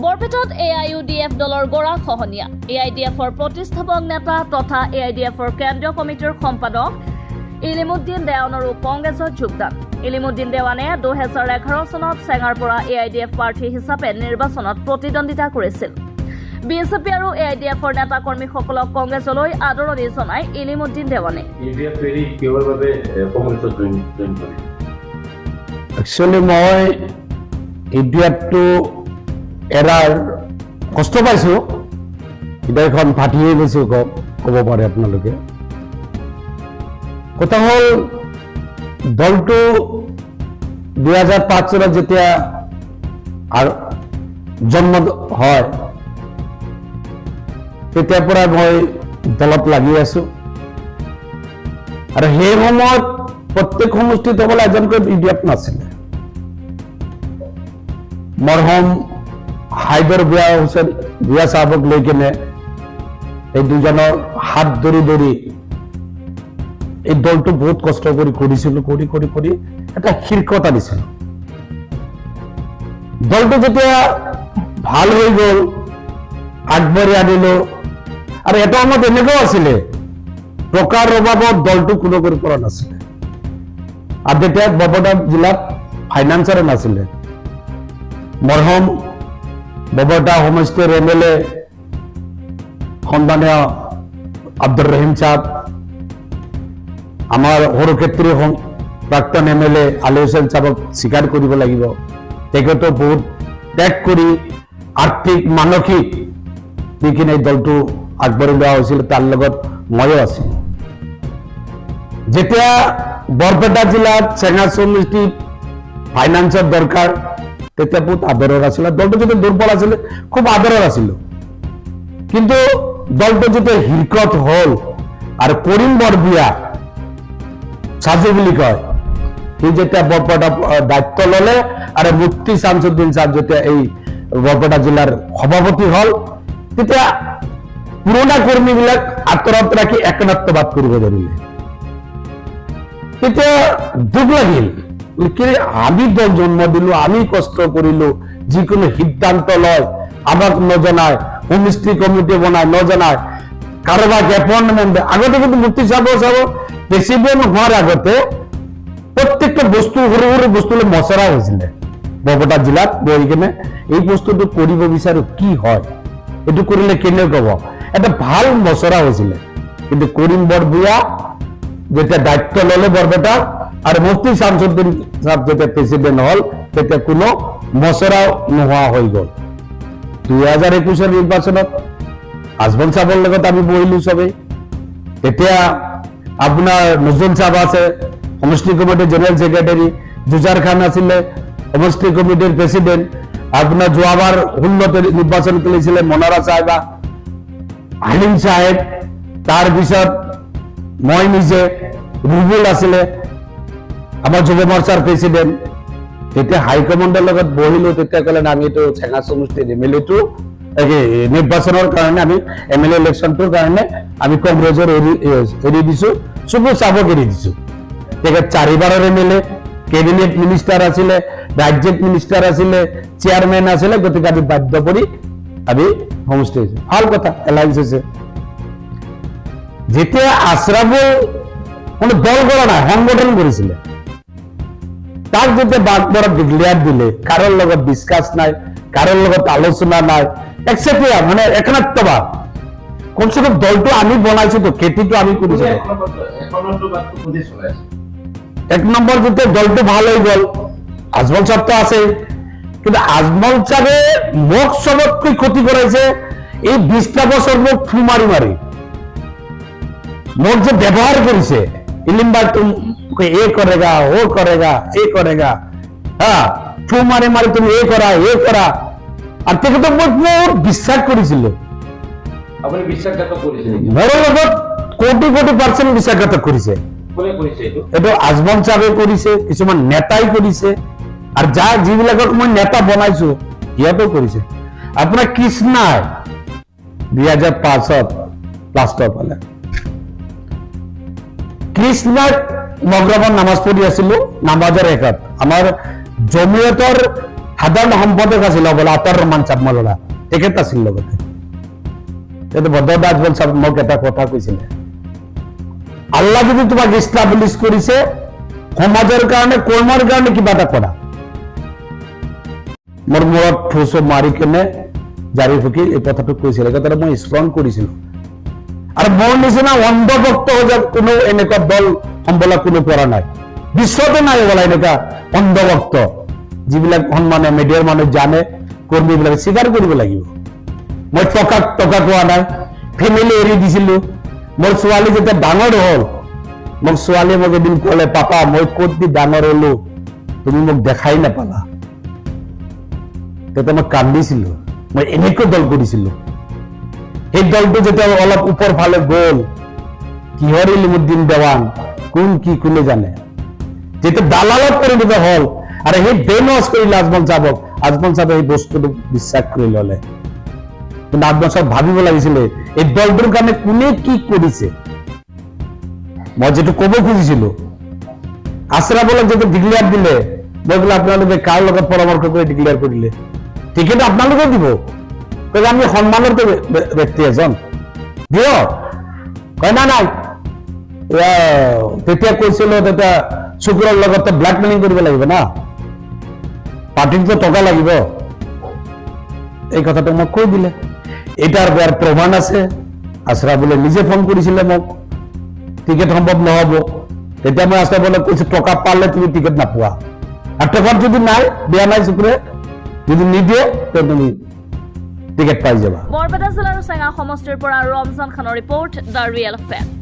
বৰপেটাত AIUDF দলৰ গৰা খহনীয়া AIDFৰ প্ৰতিষ্ঠাপক নেতা তথা AIDFৰ কেন্দ্ৰীয় কমিটিৰ সম্পাদক ইলিমুদ্দিন দেৱানৰো কংগ্ৰেছত যোগদান। ইলিমুদ্দিন দেৱানে 2011 চনত চেঙাৰ পৰা AIDF প্ৰাৰ্থী হিচাপে নিৰ্বাচনত প্ৰতিদ্বন্দ্বিতা কৰিছিল। বিএছপি আৰু AIDFৰ নেতা কৰ্মীসকলক কংগ্ৰেছলৈ আদৰণি জনাই ইলিমুদ্দিন দেৱানে। একচুৱেলি মই AIDFটো এৰাৰ কষ্ট পাইছো, হৃদয়খন ফাটিয়ে গৈছে ক'ব পাৰে আপোনালোকে। কথা হ'ল দলটো 2005 চনত যেতিয়া জন্ম হয় তেতিয়াৰ পৰা মই দলত লাগি আছো আৰু সেই সময়ত প্ৰত্যেক সমষ্টিত হ'বলৈ এজনকৈ AIDF নাছিলে। মৰহম হাইদৰ ভূঞা চাহাবক লৈ কেনে এই দুজনৰ হাত ধৰি ধৰি এই দলটো বহুত কষ্ট কৰিছিলো, কৰি এটা শীৰ্ষত আনিছিলো। দলটো যেতিয়া ভাল হৈ গ'ল আগবাঢ়ি আনিলো আৰু এটা সময়ত এনেকুৱাও আছিলে টকাৰ অভাৱত দলটো কোনো কৰি পৰা নাছিলে আৰু তেতিয়া বৰপেটা জিলাত ফাইনেন্সাৰ নাছিলে। মৰহম বৰপেটা সমষ্টিৰ MLA সন্মানীয় আব্দুৰ ৰহিম সাহেব, আমাৰ সৰুক্ষেত্ৰী প্ৰাক্তন MLA আলী হুছেইন সাহেবক স্বীকাৰ কৰিব লাগিব। তেখেতো বহুত ত্যাগ কৰি আৰ্থিক মানসিক দি কিনে এই দলটো আগবাঢ়ি লোৱা হৈছিল, তাৰ লগত ময়ো আছো। যেতিয়া বৰপেটা জিলাত চেঙা সমষ্টিত ফাইনেন্সৰ দৰকাৰ তেতিয়া বহুত আদৰৰ আছিল। দলটো যদি দুৰ্বল আছিল খুব আদৰৰ আছিল, কিন্তু দলটো যেতিয়া শীৰ্ষত হল আৰু কৰিম বৰভূঞা সাজু বুলি কয়, সি যেতিয়া বৰপেটা দায়িত্ব ললে আৰু মুফতি শামছুদ্দিন সাহেব যেতিয়া এই বৰপেটা জিলাৰ সভাপতি হল তেতিয়া পুৰণা কৰ্মীবিলাক আঁতৰত ৰাখি একনাত্মবাদ কৰিব ধৰিলে। তেতিয়া দুখ লাগিল, আমি দল জন্ম দিলো, আমি কষ্ট কৰিলো, যিকোনো সিদ্ধান্ত লয় আমাক নজনায়, হোমষ্ট্ৰী কমিটি বনায় নজনায়, কাৰোবাক এপইণ্টমেণ্ট আগতে কিন্তু মুফতি চাব প্ৰেচিডেণ্ট হোৱাৰ আগতে প্ৰত্যেকটা বস্তু সৰু সৰু বস্তুলৈ মচৰা হৈছিলে বৰপেটা জিলাত বহি কিনে এই বস্তুটো কৰিব বিচাৰো কি হয়, এইটো কৰিলে কেনে কব, এটা ভাল মচৰা হৈছিলে। কিন্তু কৰিম বৰভূঞা যেতিয়া দায়িত্ব ললে বৰপেটা আৰু মুফতি শামছুদ্দিন সাহেব যেতিয়া প্ৰেচিডেণ্ট হল তেতিয়া কোনো মচৰা নোহোৱা হৈ গল। 2021 নিৰ্বাচনত আজমল সাহেবৰ লগত আমি বহিলো চবেই। তেতিয়া আপোনাৰ নজৰুল সাহেব আছে সমষ্টি কমিটিৰ জেনেৰেল ছেক্ৰেটাৰী, জুজাৰ খান আছিলে সমষ্টি কমিটিৰ প্ৰেচিডেণ্ট, আপোনাৰ যোৱাবাৰ 16 নিৰ্বাচন খেলিছিলে মনাৰা চাহেবা, হালিম চাহেব, তাৰপিছত মই নিজে, ৰুবুল আছিলে আমাৰ যুৱ মৰ্চাৰ প্ৰেচিডেণ্ট। তেতিয়া হাইকমাণ্ডৰ লগত বহিলো, তেতিয়া ক'লে আমি এইটো চেঙা সমষ্টিৰ MLA-টো নিৰ্বাচনৰ কাৰণে আমি MLA ইলেকশ্যনটোৰ কাৰণে আমি কংগ্ৰেছৰ এৰি দিছো, চুবু চাবক এৰি দিছো। তেখেত 4বাৰৰ MLA, কেবিনেট মিনিষ্টাৰ আছিলে, ৰাজ্যিক মিনিষ্টাৰ আছিলে, চেয়াৰমেন আছিলে, গতিকে আমি বাধ্য কৰি আমি সমষ্টি হৈছো। ভাল কথা, এলায়েন্স হৈছে। যেতিয়া আশ্ৰাফুল কোনো দল কৰা নাই, সংগঠন কৰিছিলে, তাক যেতিয়া বাগবৰত ডিক্লেয়াৰ দিলে, কাৰোৰ লগত ডিছকাছ নাই, কাৰোৰ লগত আলোচনা নাই, একচেটিয়া মানে একনাত্মবাদ। কমচে কম দলটো আমি বনাইছো, তো খেতিটো আমি কৰিছো। 1 নম্বৰ যেতিয়া দলটো ভাল হৈ গল, আজমল সাহেবটো আছে, কিন্তু আজমল সাহেবে মোক চবতকৈ ক্ষতি কৰাইছে এই 20টা বছৰ মোক ফু মাৰি মাৰি মোক যে ব্যৱহাৰ কৰিছে, ইলিমবাগ তুম এ কৰেগা ও কৰেগা এ কৰেগা, হ্যাঁ ফু মাৰি মাৰি তুমি এ কৰা আৰু তেখেতক মই বহুত বিশ্বাস কৰিছিলো। আপুনি বিশ্বাসঘাতক কৰিছে নেকি? মোৰ লগত কোটি % বিশ্বাসঘাতক কৰিছে। এইটো আজমল সাহেবে কৰিছে, কিছুমান নেতাই কৰিছে, আৰু যিবিলাকক মই নেতা বনাইছো সিহঁতেও কৰিছে। আপোনাৰ কৃষ্ণাই 2005 লাষ্টৰ ফালে কৃষ্ণাক মগৰমত নামাজ পঢ়ি আছিলো, নামাজৰ একাত আমাৰ জমিয়তৰ সাধাৰণ সম্পাদক আছিল বোলে আতাৰ ৰহমান চাপমালৰা তেখেত আছিল লগতে কিন্তু ভদ্ৰদাস বল চাপ মোক এটা কথা কৈছিলে আল্লাহ যদি তোমাক ইষ্টাবলিছ কৰিছে সমাজৰ কাৰণে কৰ্মৰ কাৰণে কিবা এটা কৰা মোৰ মূৰত ঠোচো মাৰি কেনে জাৰি ফুকি এই কথাটো কৈছিলে কথাটো মই স্মৰণ কৰিছিলো আৰু মোৰ নিচিনা অন্ধভক্ত হৈ যায় কোনো এনেকুৱা দল সম্বলা কোনো কৰা নাই বিশ্বতে নাই বোলা এনেকুৱা অন্ধভক্ত যিবিলাক সন্মানে মিডিয়াৰ মানুহ জানে কৰ্মীবিলাকে স্বীকাৰ কৰিব লাগিব মই টকা কোৱা নাই ফেমিলি এৰি দিছিলো মোৰ ছোৱালী যেতিয়া ডাঙৰ হ'ল মোক ছোৱালীয়ে মোক এদিন ক'লে পাপা মই ক'ত দি ডাঙৰ হলো তুমি মোক দেখাই নাপালা তেতিয়া মই কান্দিছিলো মই এনেকৈ দল কৰিছিলো এই দলটো যেতিয়া অলপ ওপৰ ফালে গ'ল কিহৰ ইলিমুদ্দিন দেৱান কোন কি কোনে জানে যেতিয়া দালালত পৰিণত হ'ল আৰু সেই ব্ৰেইন ৱাছ কৰিলে আজমল চাহাবে এই বস্তুটো বিশ্বাস কৰি ল'লে কিন্তু আজমল চাহাব ভাবিব লাগিছিলে এই দলটোৰ কাৰণে কোনে কি কৰিছে মই যেটো ক'ব খুজিছিলো আশ্ৰাফুলক যেটো ডিক্লেয়াৰ দিলে মই বোলে আপোনালোকে কাৰ লগত পৰামৰ্শ কৰি ডিক্লেয়াৰ কৰিলে টিকেট আপোনালোকে দিব আমি সন্মানৰ ব্যক্তি এজন দিয়ক কয় না নাই তেতিয়া কৈছিলো তেতিয়া শুক্ৰৰ লগতে ব্লেকমেইলিং কৰিব লাগিব না পাৰ্টিটো টকা লাগিব এই কথাটো মোক কৈ দিলে এটাৰ বেয়াৰ প্ৰমাণ আছে আশ্ৰাফুলে নিজে ফোন কৰিছিলে মোক টিকেট সম্ভৱ নহব তেতিয়া মই আশ্ৰাফুলক কৈছো টকা পালে তুমি টিকেট নাপোৱা আৰু টকা যদি নাই দিয়া নাই শুক্ৰে যদি নিদিয়ে তে তুমি টিকেট পাই যাবা বৰপেটা জিলাৰ চেঙা সমষ্টিৰ পৰা ৰমজান খানৰ ৰিপৰ্ট দ্য ৰিয়েল ফেক্ট